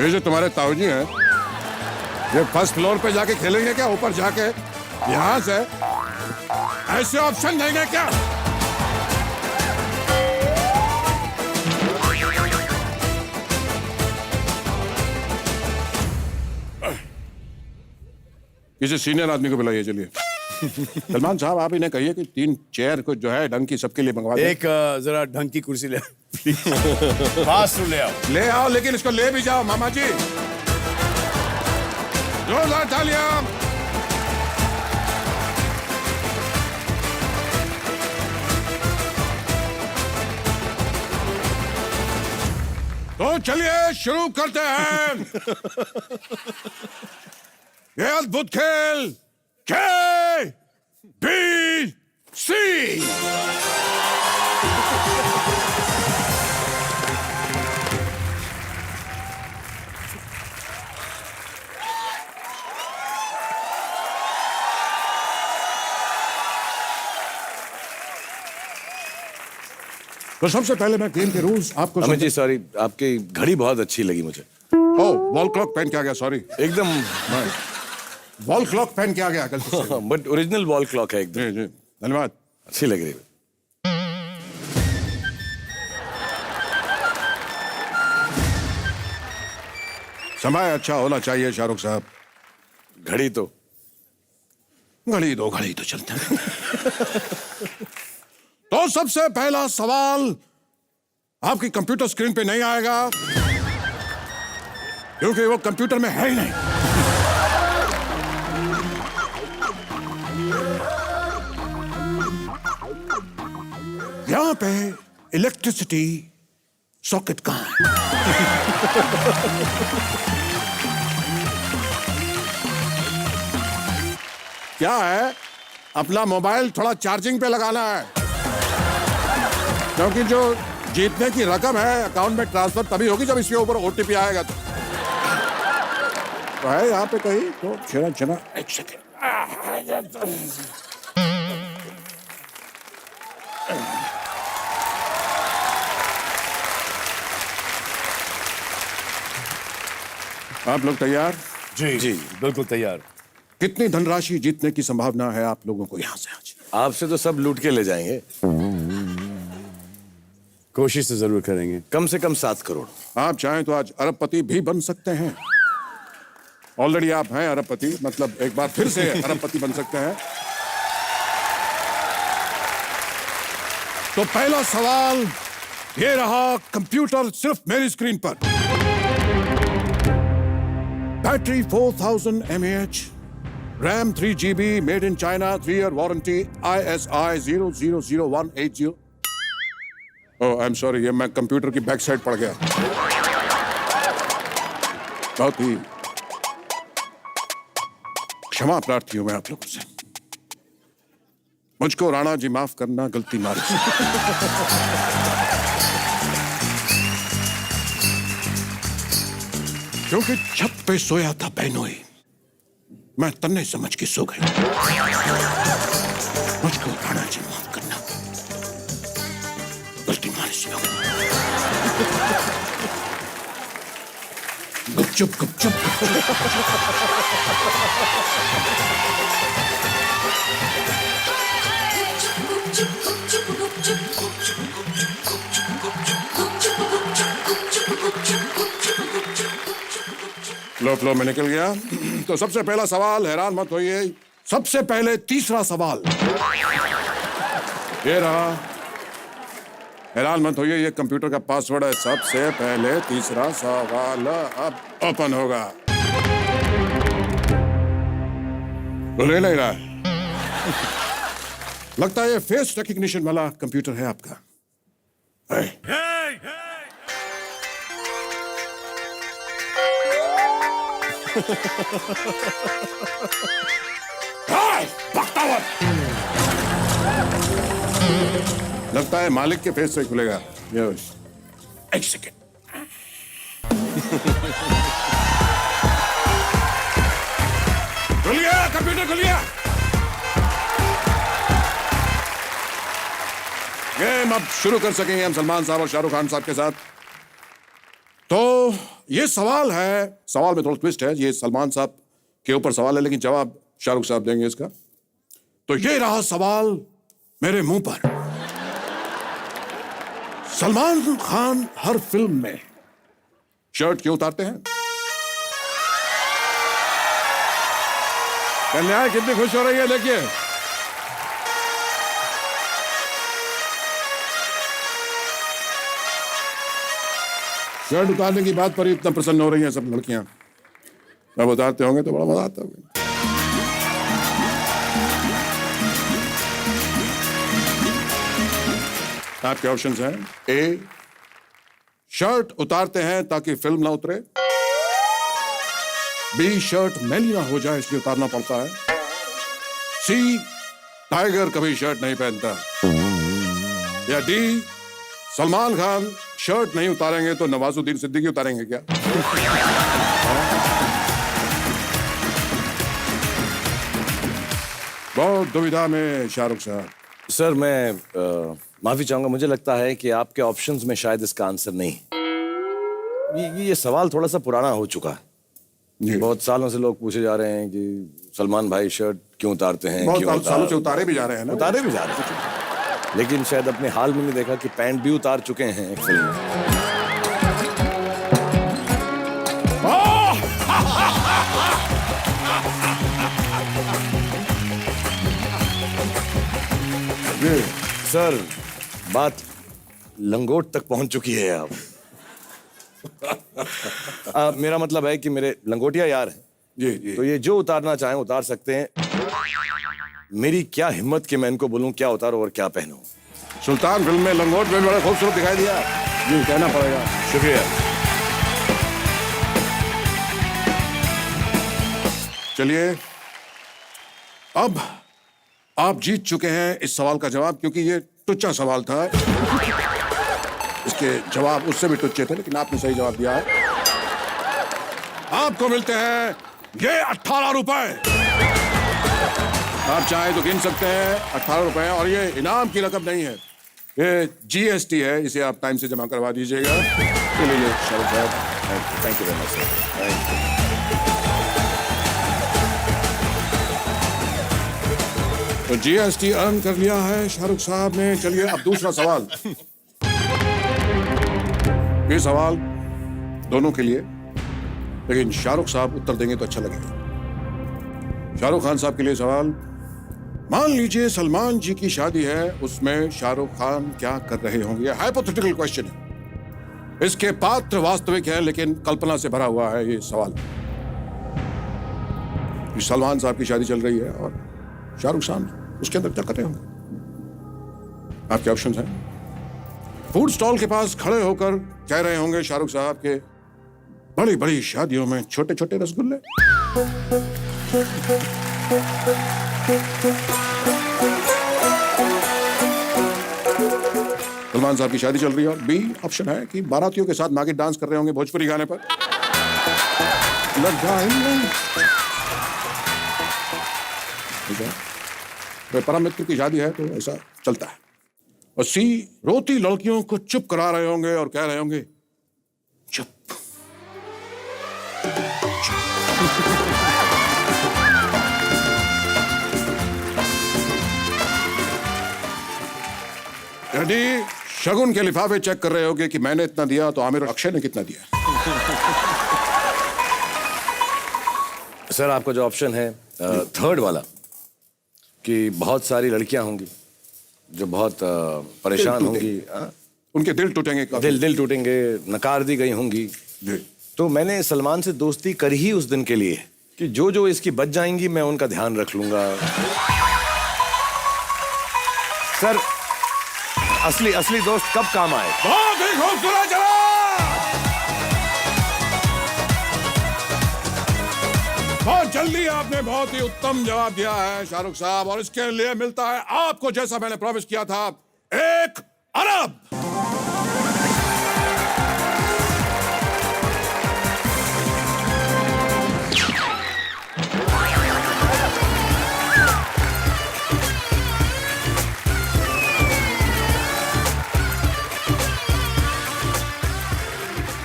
ये जो तुम्हारे ताऊजी हैं, ये फर्स्ट फ्लोर पे जाके खेलेंगे क्या? ऊपर जाके यहाँ से ऐसे ऑप्शन देंगे क्या? किसी सीनियर आदमी को बुलाइए, चलिए। सलमान साहब, आप इन्हें कहिए कि 3 चेयर को जो है ढंग की सबके लिए मंगवा दें। एक जरा ढंग की कुर्सी ले फास्ट ले आओ। ले आओ, लेकिन इसको ले भी जाओ मामा जी। जोरदार तालियां। तो चलिए शुरू करते हैं ये अद्भुत खेल KBC। तो सबसे पहले मैं गेम के रूल्स आपको अमित जी सॉरी, आपकी घड़ी बहुत अच्छी लगी मुझे। ओ, वॉल क्लॉक पहन के आ गया, सॉरी। एकदम वॉल क्लॉक पहन के आ गया गलती से। बट ओरिजिनल वॉल क्लॉक है एकदम। जी जी, धन्यवाद। अच्छी लग रही है। समय अच्छा होना चाहिए शाहरुख साहब। घड़ी तो घड़ी तो चलते हैं। तो सबसे पहला सवाल आपकी कंप्यूटर स्क्रीन पे नहीं आएगा, क्योंकि वो कंप्यूटर में है ही नहीं। यहां पे इलेक्ट्रिसिटी सॉकेट कहां है? क्या है, अपना मोबाइल थोड़ा चार्जिंग पे लगाना है, क्योंकि जो जीतने की रकम है अकाउंट में ट्रांसफर तभी होगी जब इसके ऊपर ओटीपी आएगा। तो है यहाँ पे कहीं, तो छना एक सेकेंड। आप लोग तैयार? जी जी बिल्कुल तैयार। कितनी धनराशि जीतने की संभावना है आप लोगों को यहाँ से आज? आपसे तो सब लूट के ले जाएंगे। कोशिश तो जरूर करेंगे, कम से कम 7 करोड़। आप चाहें तो आज अरबपति भी बन सकते हैं। ऑलरेडी आप हैं अरबपति, मतलब एक बार फिर से अरबपति बन सकते हैं। तो पहला सवाल ये रहा, कंप्यूटर सिर्फ मेरी स्क्रीन पर। Battery 4000 mAh, RAM 3 GB, made in China, 3 year warranty, ISI 000180। Oh I am sorry, ये मैं कंप्यूटर की बैक साइड पड़ गया। बहुत ही क्षमा प्रार्थी हूं मैं आप लोगों से। मुझको राणा जी माफ करना, गलती मारी। क्योंकि छत पे सोया था बेनोई, मैं तन्ने समझ के सो गया। मुझको राणा जी माफ करना, गलती मारी से। गुपचुप गुपचुप फ्लो में निकल गया। तो सबसे पहला सवाल, हैरान मत होइए, सबसे पहले तीसरा सवाल ये रहा। हैरान मत होइए, ये कंप्यूटर का पासवर्ड है। सबसे पहले तीसरा सवाल अब ओपन होगा। तो ले नहीं रहा है। लगता है ये फेस रिकग्निशन वाला कंप्यूटर है आपका। लगता है मालिक के फेस से खुलेगा। यस, एक सेकेंड। खुल गया कंप्यूटर, खुल गया। गेम अब शुरू कर सकेंगे हम सलमान साहब और शाहरुख खान साहब के साथ। तो ये सवाल में थोड़ा ट्विस्ट है, ये सलमान साहब के ऊपर सवाल है लेकिन जवाब शाहरुख साहब देंगे इसका। तो ये रहा सवाल मेरे मुंह पर। सलमान खान हर फिल्म में शर्ट क्यों उतारते हैं? कन्या कितनी खुश हो रही है देखिए। शर्ट उतारने की बात पर ही इतना प्रसन्न हो रही हैं सब लड़कियां। अब उतारते होंगे तो बड़ा मजा आता होगा। आपके ऑप्शंस हैं। ए, शर्ट उतारते हैं ताकि फिल्म ना उतरे। बी, शर्ट मैली ना हो जाए इसलिए उतारना पड़ता है। सी, टाइगर कभी शर्ट नहीं पहनता। या डी, सलमान खान शर्ट नहीं उतारेंगे तो नवाजुद्दीन सिद्दीकी उतारेंगे क्या? बहुत दुविधा में शाहरुख साहब। सर मैं माफी चाहूंगा, मुझे लगता है कि आपके ऑप्शंस में शायद इसका आंसर नहीं। ये सवाल थोड़ा सा पुराना हो चुका है। जी। बहुत सालों से लोग पूछे जा रहे हैं कि सलमान भाई शर्ट क्यों उतारते हैं, बहुत सालों से उतारे भी जा रहे हैं ना। उतारे भी जा रहे हैं, लेकिन शायद अपने हाल में नहीं देखा कि पैंट भी उतार चुके हैं एक फिल्म में। जी। सर बात लंगोट तक पहुंच चुकी है अब। मेरा मतलब है कि मेरे लंगोटिया यार हैं, जी जी। तो ये जो उतारना चाहें उतार सकते हैं। मेरी क्या हिम्मत कि मैं इनको बोलूं क्या उतारो और क्या पहनूं। सुल्तान फिल्म में लंगोट में बड़ा खूबसूरत दिखाई दिया। जी, कहना पड़ेगा। शुक्रिया। चलिए, अब आप जीत चुके हैं इस सवाल का जवाब, क्योंकि ये टुच्चा सवाल था। इसके जवाब उससे भी टुच्चे थे, लेकिन आपने सही जवाब दिया है। आपको मिलते हैं ये 18 रुपए। आप चाहें तो गिन सकते हैं 18 रुपए, और ये इनाम की रकम नहीं है, ये जीएसटी है, इसे आप टाइम से जमा करवा दीजिएगा। चलिए शाहरुख साहब, thank you very much sir. तो जीएसटी अर्न कर लिया है शाहरुख साहब ने। चलिए अब दूसरा सवाल। ये सवाल दोनों के लिए, लेकिन शाहरुख साहब उत्तर देंगे तो अच्छा लगेगा। शाहरुख खान साहब के लिए सवाल। मान लीजिए सलमान जी की शादी है, उसमें शाहरुख खान क्या कर रहे होंगे? हाइपोथेटिकल क्वेश्चन है। इसके पात्र वास्तविक है लेकिन कल्पना से भरा हुआ है ये सवाल। सलमान साहब की शादी चल रही है और शाहरुख खान उसके अंदर क्या कर रहे होंगे? आपके ऑप्शंस हैं। फूड स्टॉल के पास खड़े होकर कह रहे होंगे शाहरुख साहब के बड़ी बड़ी शादियों में छोटे छोटे रसगुल्ले। सलमान साहब की शादी चल रही है। और बी ऑप्शन है कि बारातियों के साथ नागिन डांस कर रहे होंगे भोजपुरी गाने पर। ठीक है, तो परम मित्र की शादी है तो ऐसा चलता है। और सी, रोती लड़कियों को चुप करा रहे होंगे और कह रहे होंगे चुप। यानी शगुन के लिफाफे चेक कर रहे होगे कि मैंने इतना दिया तो आमिर और अक्षय ने कितना दिया। सर आपका जो ऑप्शन है थर्ड वाला, कि बहुत सारी लड़कियां होंगी जो बहुत परेशान होंगी, उनके दिल टूटेंगे, दिल टूटेंगे, नकार दी गई होंगी। तो मैंने सलमान से दोस्ती करी ही उस दिन के लिए कि जो इसकी बच जाएंगी मैं उनका ध्यान रख लूंगा। सर असली दोस्त कब काम आए? बहुत ही खूबसूरत जवाब। बहुत जल्दी आपने बहुत ही उत्तम जवाब दिया है शाहरुख साहब, और इसके लिए मिलता है आपको, जैसा मैंने प्रॉमिस किया था, 1 अरब।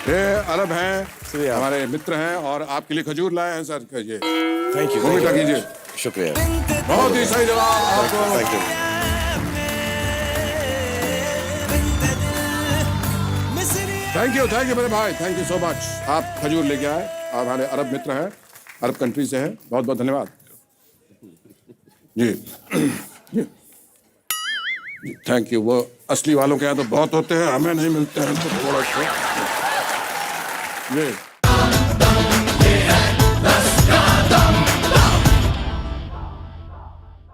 ये अरब हैं, जी, आप- हमारे मित्र हैं और आपके लिए खजूर लाए हैं सर। ये थैंक यू, वो मीठा कीजिए। शुक्रिया, बहुत ही सही जवाब आपको। Thank you. थैंक यू मेरे भाई, थैंक यू सो मच। आप खजूर लेके आए, आप हमारे अरब मित्र हैं, अरब कंट्री से हैं। बहुत बहुत धन्यवाद जी। जी थैंक यू। वो असली वालों के यहाँ तो बहुत होते हैं, हमें नहीं मिलते हैं तो थोड़ा सा। जी